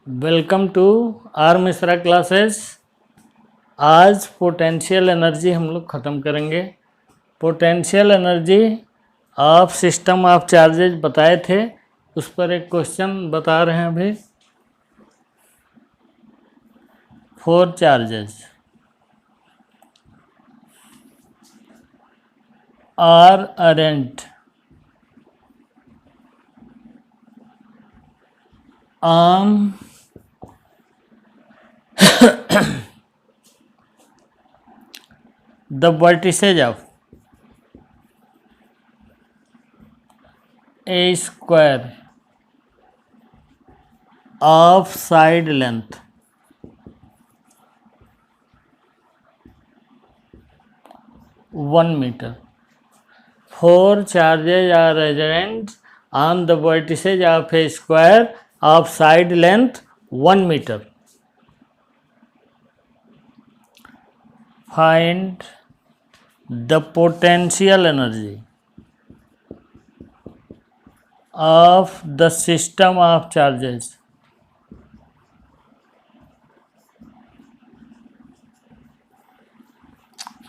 Welcome to R Mishra classes. आज potential energy हम लोग ख़त्म करेंगे। Potential energy of system of charges बताए थे, उस पर एक क्वेश्चन बता रहे हैं अभी। 4 charges are arranged on the vertices of a square of side length 1 meter. 4 charges are present on the vertices of a square of side length 1 meter. Find the potential energy of the system of charges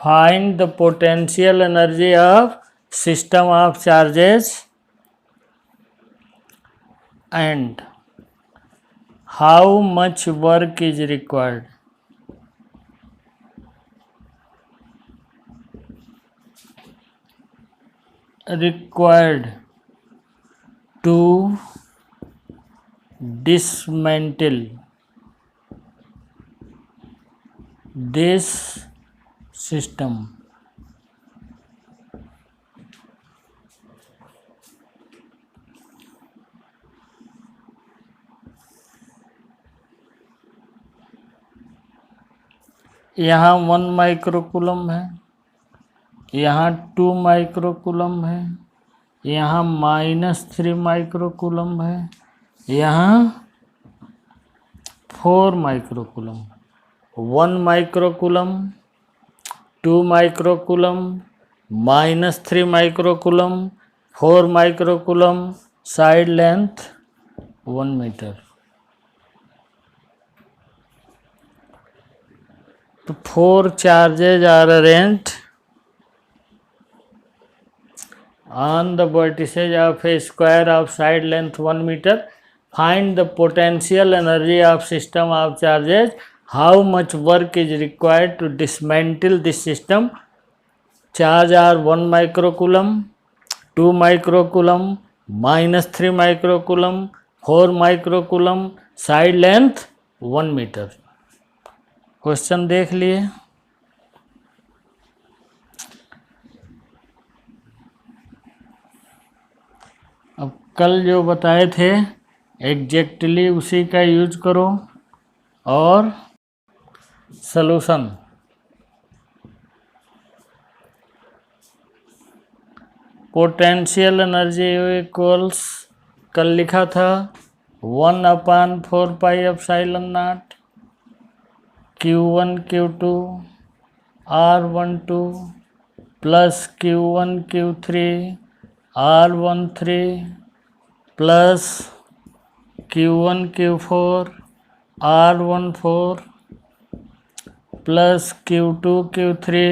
find the potential energy of system of charges and how much work is required to dismantle this system. यहाँ 1 microcoulomb है, यहाँ 2 microcoulomb है, यहाँ -3 microcoulomb है, यहाँ 4 microcoulomb. 1 microcoulomb, 2 microcoulomb, -3 microcoulomb, 4 microcoulomb, side length 1 meter. तो 4 charges are arranged on the vertices of a square of side length 1 meter. Find the potential energy of system of charges. How much work is required to dismantle this system? Charge are 1 microcoulomb, 2 microcoulomb, -3 microcoulomb, 4 microcoulomb, side length 1 meter. Question देख लिए। अब कल जो बताए थे exactly उसी का use करो और सॉल्यूशन। पोटेंशियल एनर्जी इक्वल्स कल लिखा था 1/4πε0 Q1 Q2 R12 plus Q1 Q3 R13 plus Q1 Q4 R14 plus Q2 Q3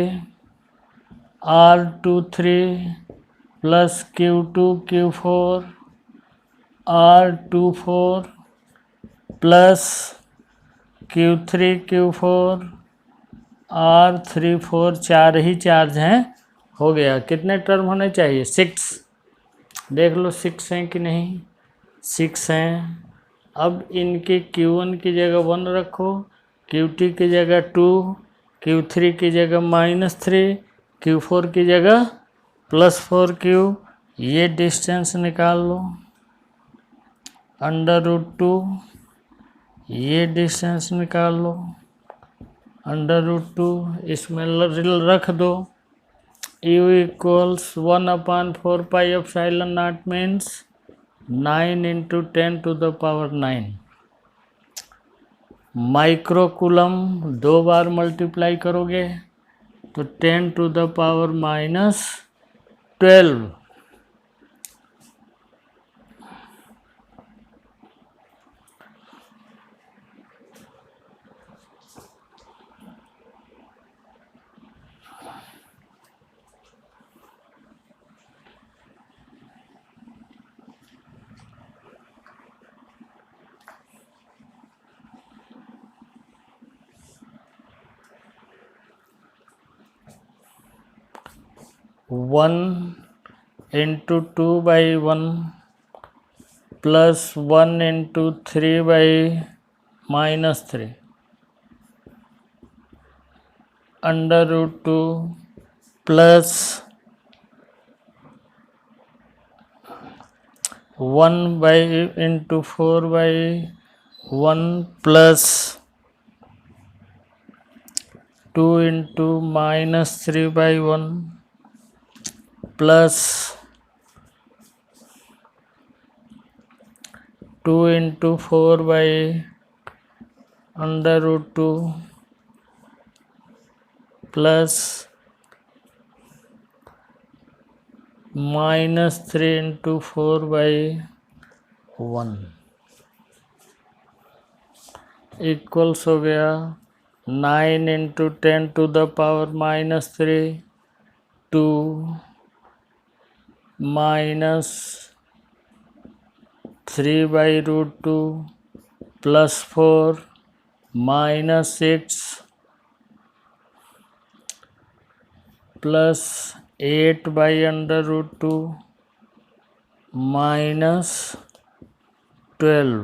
R23 plus Q2 Q4 R24 plus Q3 Q4 R34। 4 ही चार्ज हैं, हो गया। कितने टर्म होने चाहिए? 6। देख लो 6 हैं कि नहीं। 6 हैं। अब इनके Q1 की जगह 1 रखो, Q2 की जगह 2, Q3 की जगह -3, Q4 की जगह +4Q। ये डिस्टेंस निकाल लो √2। ये डिस्टेंस निकाल लो √2। इसमें रख दो। U equals 1/4πε0 means 9 × 10⁻9 microcoulomb. 2 बार मल्टीप्लाई करोगे तो 10⁻⁻12 1 into 2 by 1 plus 1 into 3 by minus 3 under root 2 plus 1 by into 4 by 1 plus 2 into minus 3 by 1 plus 2 into 4 by under root 2 plus minus 3 into 4 by 1 equals हो गया 9 into 10 to the power minus 3 2 minus 3 by root 2 plus 4 minus 6 plus 8 by under root 2 minus 12।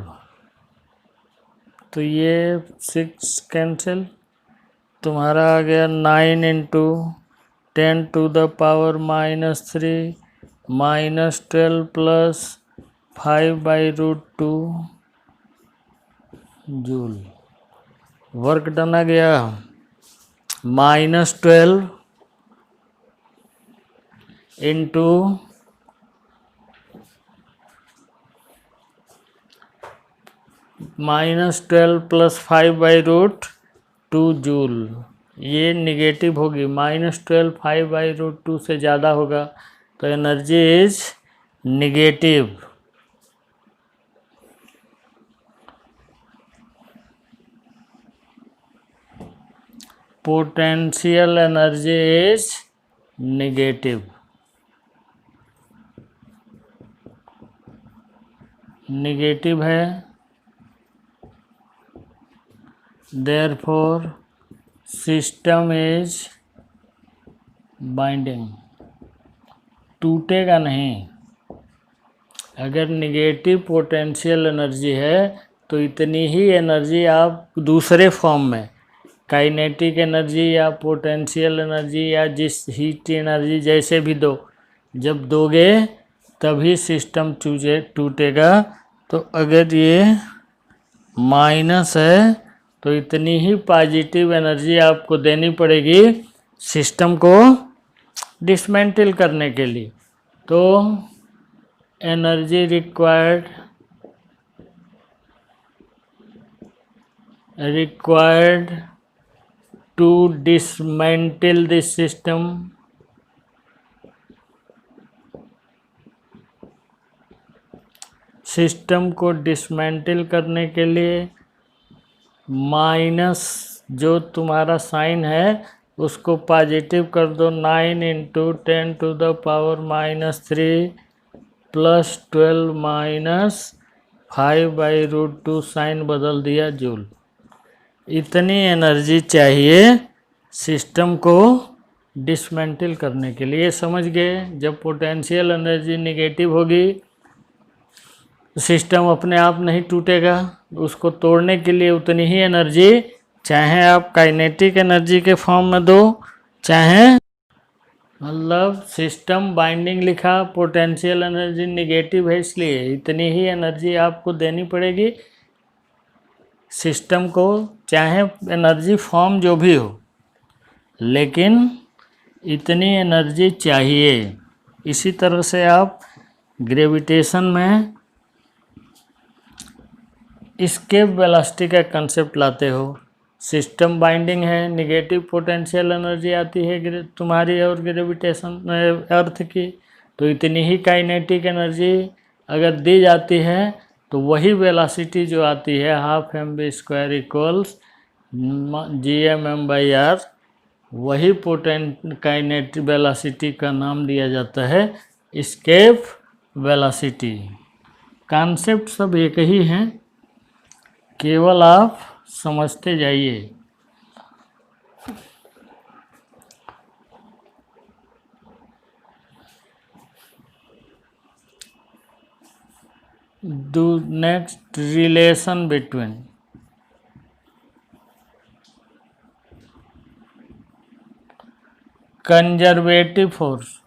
तो ये 6 cancel, तुम्हारा आ गया 9 into 10 to the power minus 3 minus 12 plus 5 by root 2 जूल। Work done आ गया -12 इंटू -12 प्लस 5 बाई रूट 2 जूल। ये निगेटिव होगी, -12 5 बाई रूट 2 से ज़्यादा होगा तो energy is negative. Potential energy is negative. Negative है, देयरफॉर सिस्टम इज बाइंडिंग। टूटेगा नहीं। अगर निगेटिव पोटेंशियल एनर्जी है तो इतनी ही एनर्जी आप दूसरे फॉर्म में, काइनेटिक एनर्जी या पोटेंशियल एनर्जी या जिस हीट एनर्जी जैसे भी दो, जब दोगे तभी सिस्टम टूटेगा। तो अगर ये माइनस है तो इतनी ही पॉजिटिव एनर्जी आपको देनी पड़ेगी सिस्टम को डिसमेंटल करने के लिए। तो energy required to dismantle this system system को डिसमेंटल करने के लिए माइनस जो तुम्हारा साइन है उसको पॉजिटिव कर दो। 9 into 10 to the power -3 plus 12 minus 5 by root 2 sign बदल दिया जूल। इतनी एनर्जी चाहिए सिस्टम को डिसमेंटल करने के लिए। समझ गए? जब पोटेंशियल एनर्जी निगेटिव होगी सिस्टम अपने आप नहीं टूटेगा, उसको तोड़ने के लिए उतनी ही एनर्जी, चाहे आप काइनेटिक एनर्जी के फॉर्म में दो, चाहे मतलब सिस्टम बाइंडिंग लिखा, पोटेंशियल एनर्जी निगेटिव है इसलिए इतनी ही एनर्जी आपको देनी पड़ेगी सिस्टम को, चाहे एनर्जी फॉर्म जो भी हो, लेकिन इतनी एनर्जी चाहिए। इसी तरह से आप ग्रेविटेशन में एस्केप वेलोसिटी का कंसेप्ट लाते हो। सिस्टम बाइंडिंग है, निगेटिव पोटेंशियल एनर्जी आती है तुम्हारी और ग्रेविटेशन अर्थ की, तो इतनी ही काइनेटिक एनर्जी अगर दी जाती है तो वही वेलोसिटी जो आती है ½ mv² = gm/m/r, वही काइनेटिक वेलोसिटी का नाम दिया जाता है एस्केप वेलोसिटी। कॉन्सेप्ट सब एक ही हैं, केवल आप समझते जाइए। do next relation between conservative force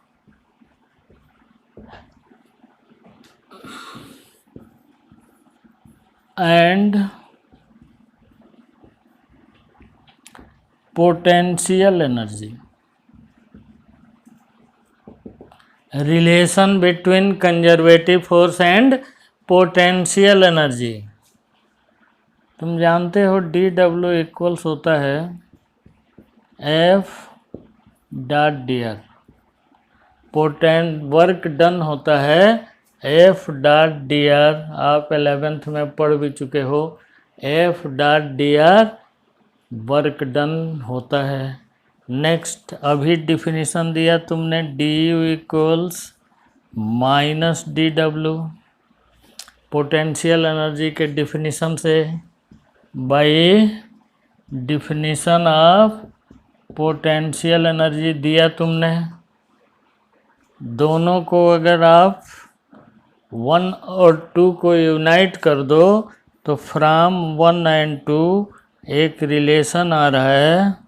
and potential energy. Relation between conservative force and potential energy. तुम जानते हो dW इक्वल्स होता है F dot D R. Work done होता है F डॉट डी आर। आप 11th में पढ़ भी चुके हो। F dot D R work done होता है। नेक्स्ट, अभी डिफिनीशन दिया तुमने D U equals minus D W potential energy के डिफिनीशन से, by definition of potential energy दिया तुमने। दोनों को अगर आप 1 और 2 को यूनाइट कर दो तो फ्रॉम 1 एंड 2 एक रिलेशन आ रहा है।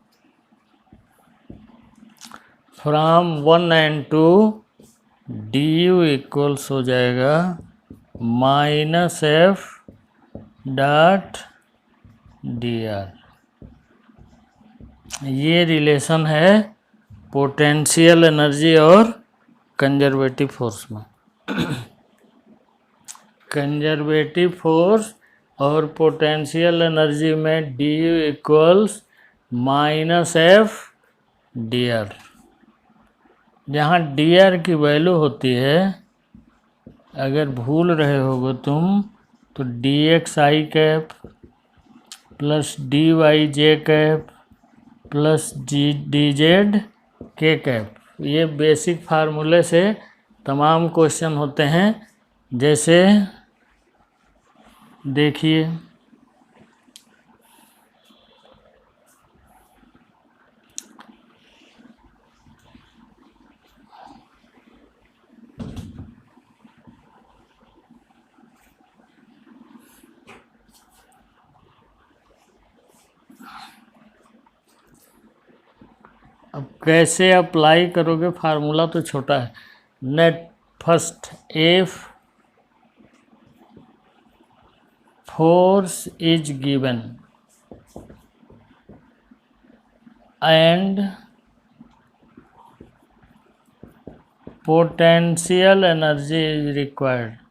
From 1 and 2 D U equals हो जाएगा minus F dot D R. ये रिलेशन है पोटेंशियल एनर्जी और कंजर्वेटिव फोर्स में। कंजर्वेटिव फोर्स और पोटेंशियल एनर्जी में D U equals minus F D R. जहाँ डी आर की वैल्यू होती है, अगर भूल रहे होगे तुम, तो डी एक्स आई कैप प्लस डी वाई जे cap plus G D Z के कैप, ये बेसिक फार्मूले से तमाम क्वेश्चन होते हैं। जैसे देखिए, अब कैसे अप्लाई करोगे, फार्मूला तो छोटा है। Net first, F force is given and potential energy is required.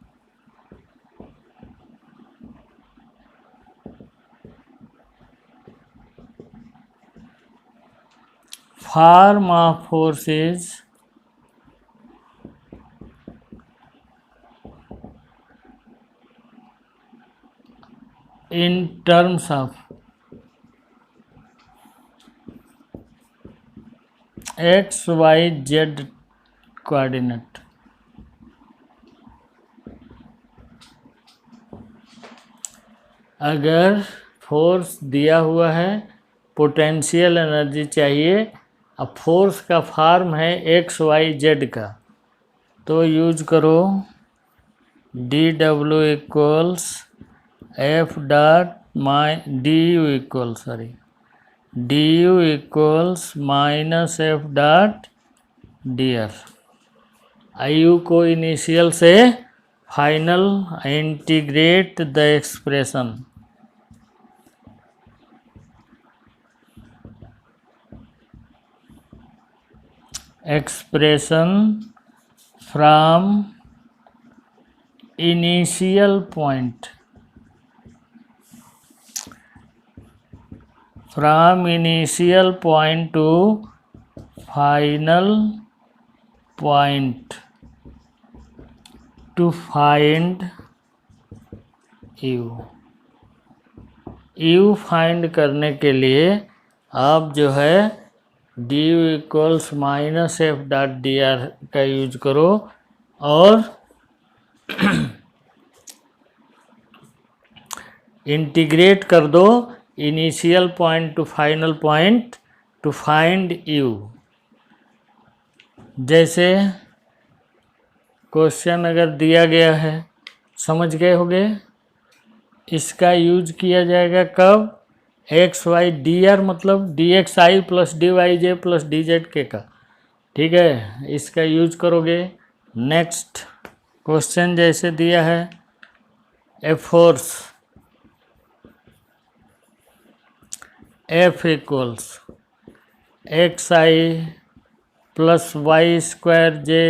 Form of force is in terms of x, y, z coordinate। अगर फोर्स दिया हुआ है, पोटेंशियल एनर्जी चाहिए, अब फोर्स का फॉर्म है एक्स वाई जेड का, तो यूज करो D W equals F dot D U equals D U equals minus F dot D R. I you को इनिशियल से final integrate the expression. Expression from initial point, from initial point two final point two find you. You find करने के लिए आप जो है D U equals minus F dot D R का use करो और इंटीग्रेट कर दो initial point two final point two find U. जैसे क्वेश्चन अगर दिया गया है समझ गए होगे। इसका यूज किया जाएगा कब? एक्स वाई डी आर मतलब D x I plus D Y J plus d Z के का, ठीक है, इसका यूज करोगे। नेक्स्ट क्वेश्चन जैसे दिया है, a force F equals X I plus Y square J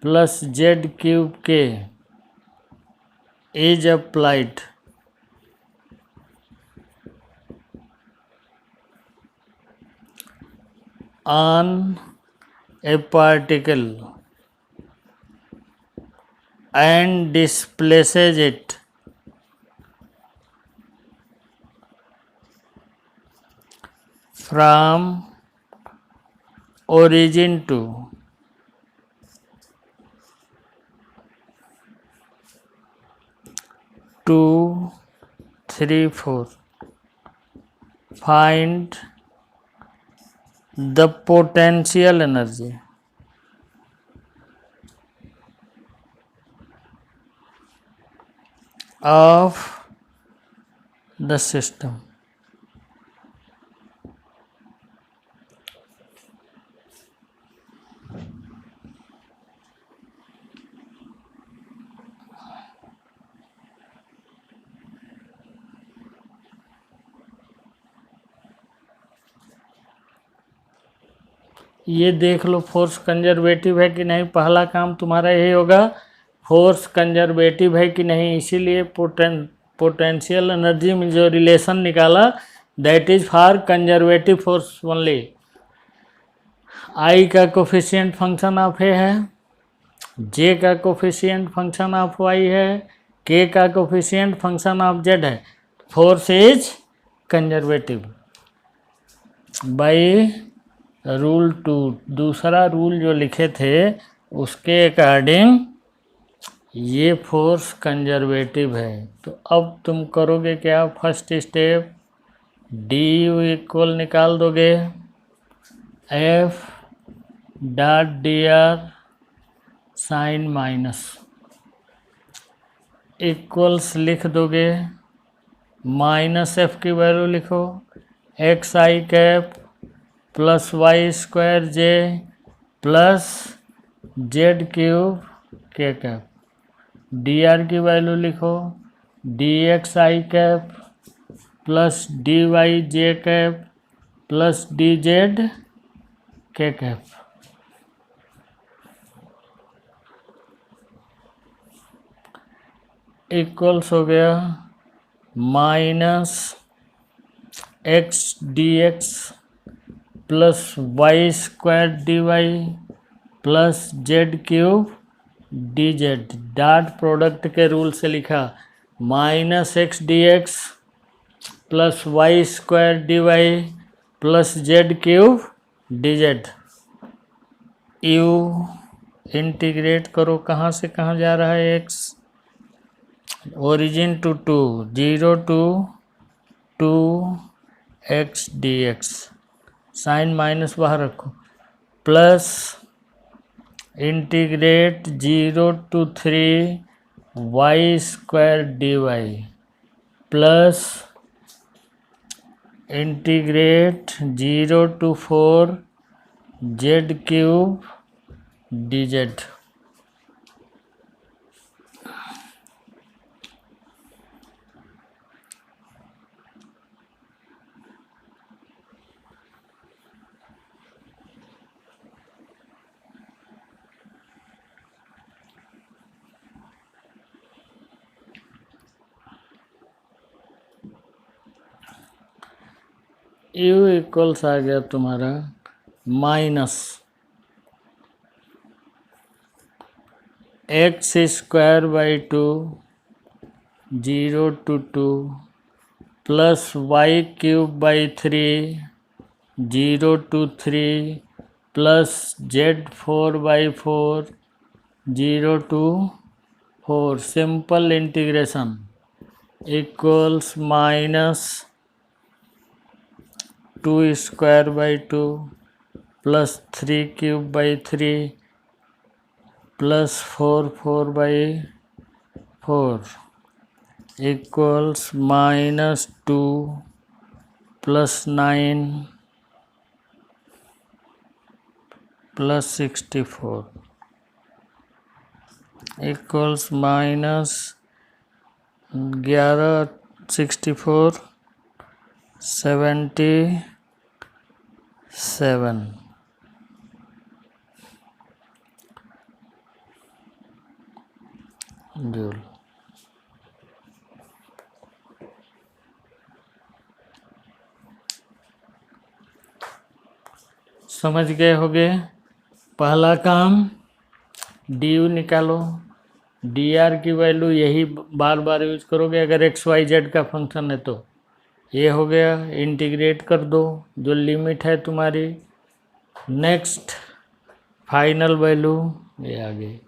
plus Z cube K is applied on a particle and displaces it from origin to 2, 3, 4. Find the potential energy of the system. ये देख लो force conservative है कि नहीं। पहला काम तुम्हारा यही होगा, फोर्स कंजर्वेटिव है कि नहीं। इसीलिए पोटेंशियल एनर्जी में जो रिलेशन निकाला that is for conservative force only. I का कोफिशिएंट फंक्शन ऑफ ए है, जे का कोफिशिएंट फंक्शन ऑफ वाई है, के का कोफिशिएंट फंक्शन ऑफ जेड है। Force is conservative by rule 2। दूसरा रूल जो लिखे थे उसके अकॉर्डिंग ये फोर्स कंजर्वेटिव है। तो अब तुम करोगे क्या? First step d u equal निकाल दोगे f dot D r sign minus equals लिख दोगे, माइनस एफ की वैल्यू लिखो x I cap plus Y square J plus Z cube k cap, d are की वैल्यू लिखो डी एक्स आई cap plus D Y जे cap plus d Z के cap. Equals हो गया minus x D x plus Y square D Y plus Z cube D Z. Dot product के rule से लिखा minus x D x plus Y square D Y plus Z cube D Z. U integrate करो, कहाँ से कहाँ जा रहा है X, origin to 2, 0 to 2 X D X, sign minus बाहर रखो, plus integrate 0 to 3 Y square D Y plus integrate 0 to 4 Z cube D Z. U equals आ गया तुम्हारा minus x square by 2 0 to 2 plus Y cube by 3 0 to 3 plus z 4/4 0 to 4। Simple integration equals minus 2 square by 2 plus 3 cube by 3 plus 4 4/4 4 equals -2 plus 9 plus 64 equals -11 64 77 joule. समझ गए होगे। पहला काम D निकालो, D R की value यही बार बार use करोगे अगर एक्स वाई जेड का फंक्शन है तो। ये हो गया, इंटीग्रेट कर दो जो लिमिट है तुम्हारी। नेक्स्ट फाइनल वैल्यू ये आ गई।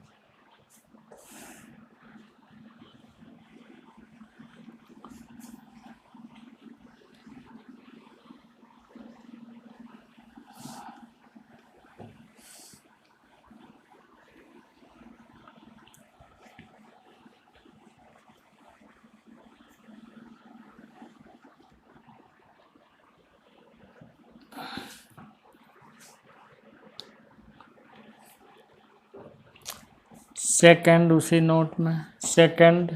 सेकंड उसी नोट में, second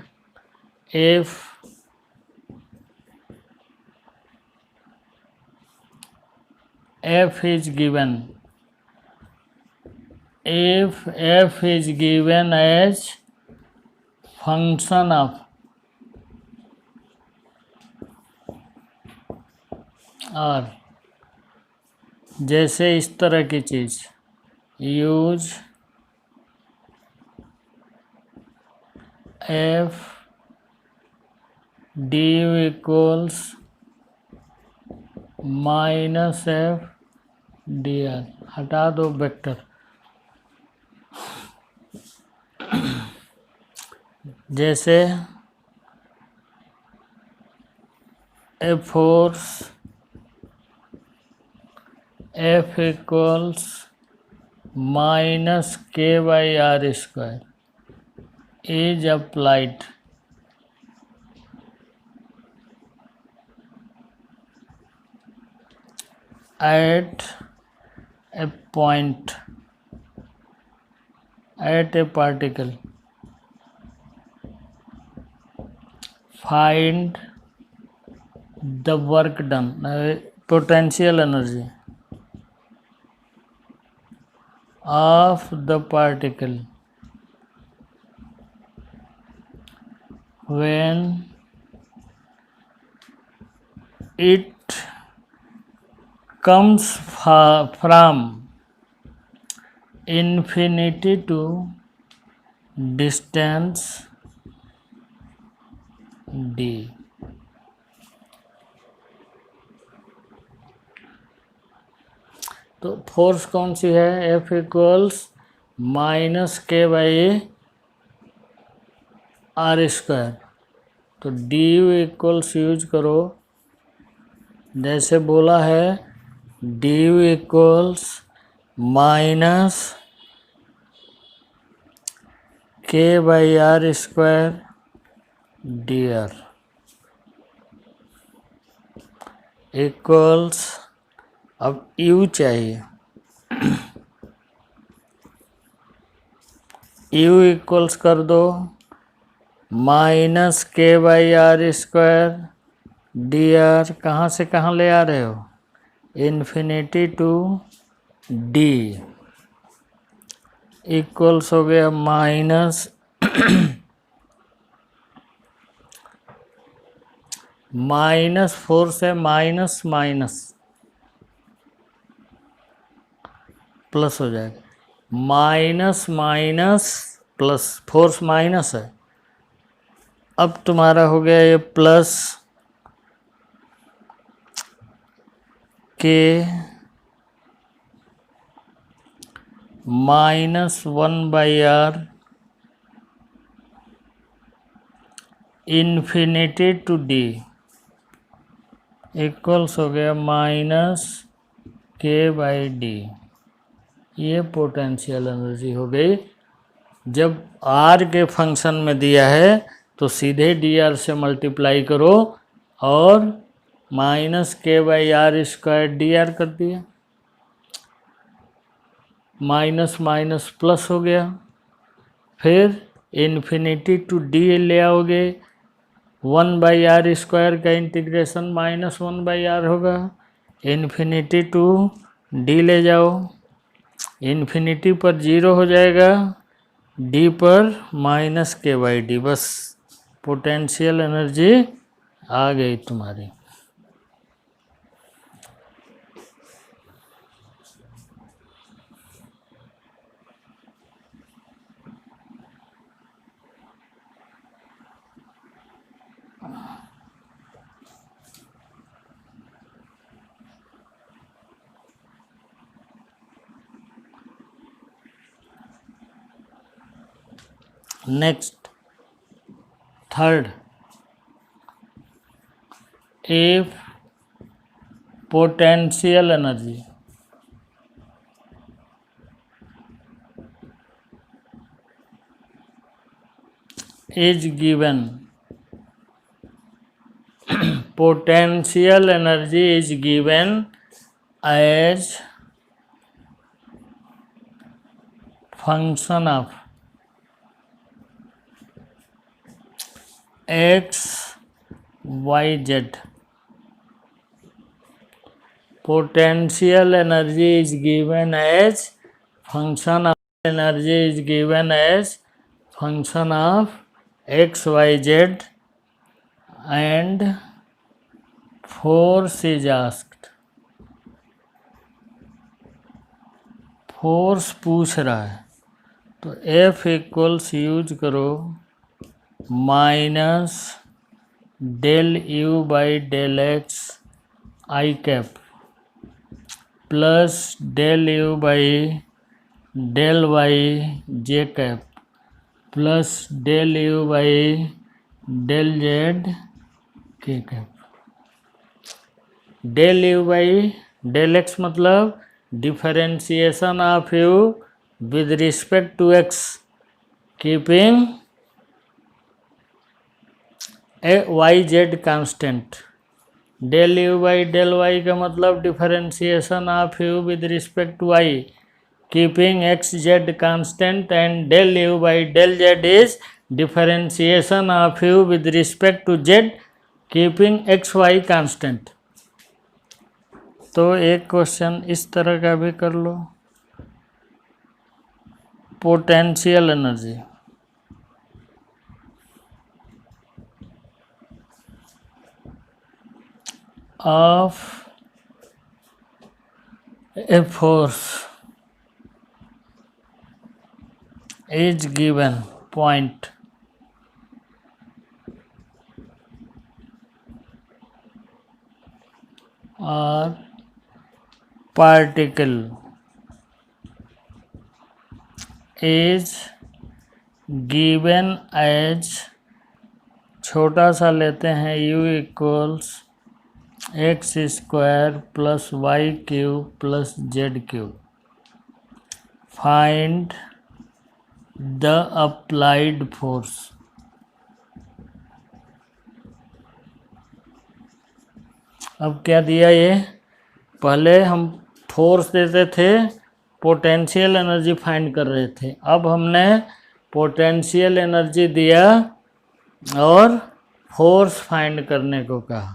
f is given, if f is given as function of r, जैसे इस तरह की चीज, use f du equals -f dr, हटा दो वेक्टर। जैसे a force f equals -k/r² is applied at a point, at a particle, find the work done, potential energy of the particle when it comes from infinity to distance d। तो force कौन सी है, F equals -k/r²। तो D equals use करो, जैसे बोला है D equals -k/r² dr equals, अब u चाहिए, u इक्वल्स कर दो -k/r² dr, कहाँ से कहाँ ले आ रहे हो, इन्फिनिटी टू d, इक्वल्स हो गया -4 से माइनस माइनस प्लस हो जाएगा, minus minus plus, force minus है, अब तुम्हारा हो गया ये प्लस के -1/r infinity to d equals हो गया -k/d। ये पोटेंशियल एनर्जी हो गई जब आर के फंक्शन में दिया है तो सीधे डी आर से मल्टीप्लाई करो और minus k by r square d r कर दिया, माइनस माइनस प्लस हो गया। फिर इन्फिनिटी टू डी ले आओगे, 1/r स्क्वायर का इंटीग्रेशन माइनस 1/r होगा। इन्फिनिटी टू डी ले जाओ, इन्फिनिटी पर 0 हो जाएगा, डी पर माइनस के बाई डी। बस पोटेंशियल एनर्जी आ गई तुम्हारी। Next third, if potential energy is given potential energy is given as function of x y z. Potential energy is given as function of energy is given as function of x y z and force is asked. फोर्स पूछ रहा है तो F equals use करो minus del U by del X I cap plus del U by del Y J cap plus del U by del Z के cap. Del U by del X मतलब differentiation of U with respect to X keeping Y Z constant. Del U by del Y का मतलब differentiation of U with respect to Y keeping x Z constant and del U by del Z is differentiation of U with respect to Z keeping X Y constant. तो एक question इस तरह का भी कर लो, potential energy of a force is given point or particle is given as, छोटा सा लेते हैं, u equals x square plus Y cube plus Z cube. Find the applied force. अब क्या दिया ये, पहले हम फोर्स देते थे, पोटेंशियल एनर्जी फाइंड कर रहे थे, अब हमने पोटेंशियल एनर्जी दिया और फोर्स फाइंड करने को कहा।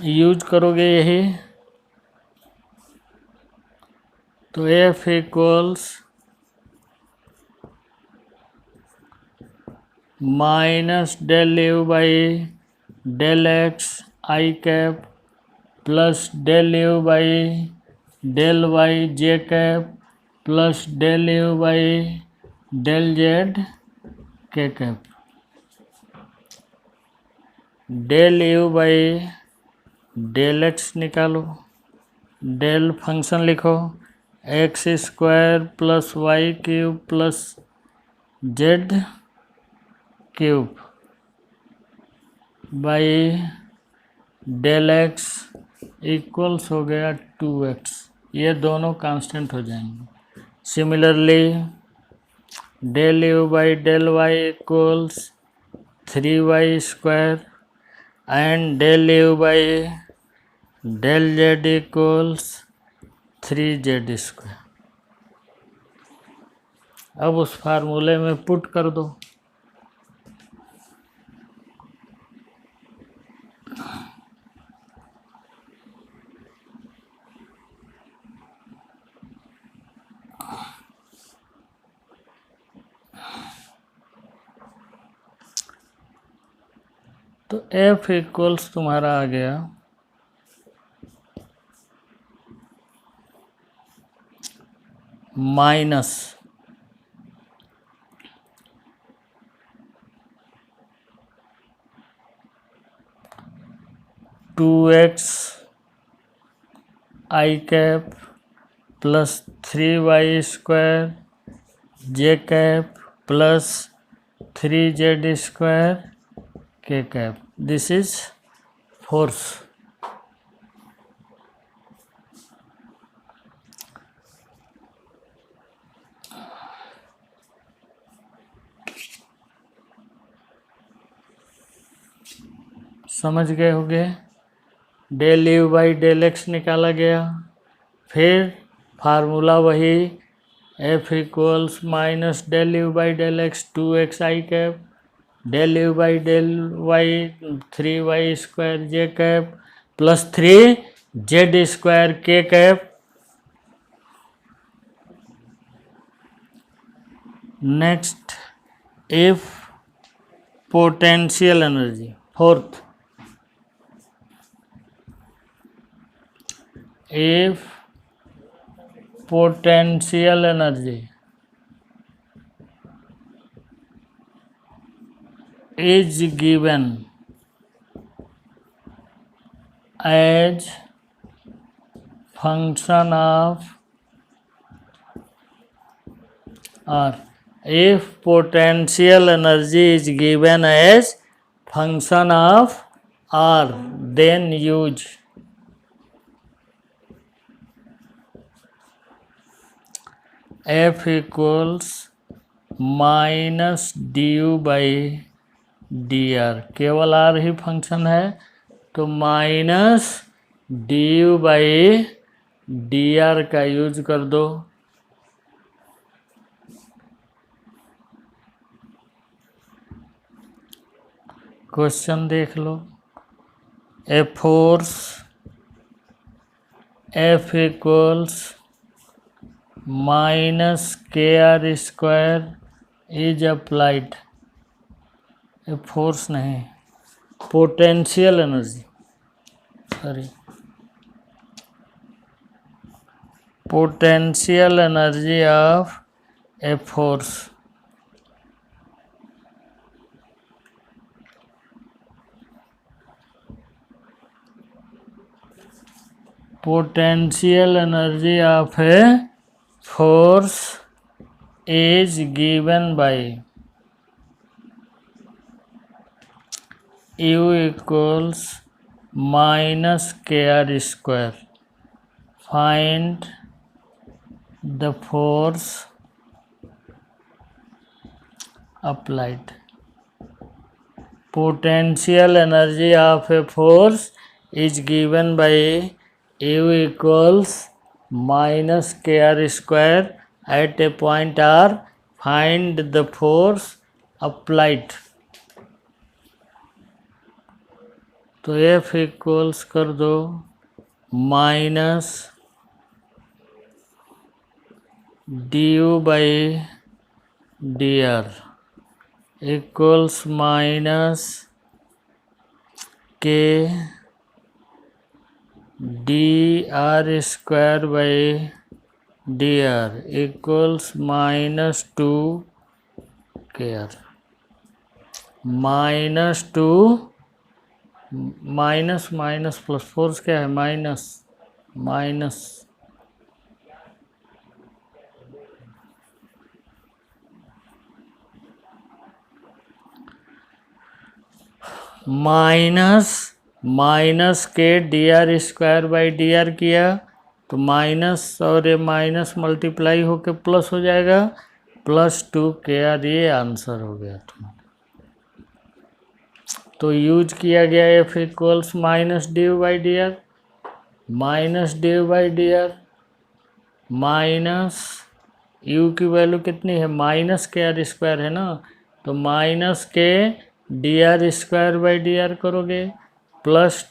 यूज करोगे यही, तो F equals minus del U by del X I cap plus del U by del Y J cap plus del U by del Z के cap. Del U by del X निकालो, del function लिखो X square plus Y cube plus Z cube by del X equals हो गया 2x। ये दोनों constant हो जाएंगे। Similarly del U by del Y equals 3y square and del U by del z equals 3z square. अब उस फार्मूले में पुट कर दो। तो f इक्वल्स तुम्हारा आ गया minus 2x I cap plus 3y square J cap plus 3z square K cap. This is force. समझ गए होंगे। Del U by del X निकाला गया, फिर फार्मूला वही F equals minus del U by del X 2x I cap del U by del Y 3y square J cap plus 3z square K cap. Next if potential energy, fourth, if potential energy is given as function of r, if potential energy is given as function of r, then use F equals minus D U by D R. केवल R ही function है तो minus D U by D R का use कर दो। Question देख लो। A force F equals minus K R square is applied. Force नहीं, potential energy, sorry, potential energy of a force potential energy of a force is given by U equals minus kr square. Find the force applied. Potential energy of a force is given by U equals minus kr square at a point R. Find the force applied. तो F equals कर दो minus D U by D R equals minus K D R square by D R equals minus 2 K R. Minus 2 minus minus plus force क्या है? Minus minus minus K D R square by D R किया तो minus और ये minus multiply होके plus हो जाएगा, +2 K are, ये आंसर हो गया तुम्हारा। तो यूज किया गया F equals minus D by D are, minus D by D are minus you की वैल्यू कितनी है, माइनस के आर स्क्वायर है ना, तो minus K D R square by D are करोगे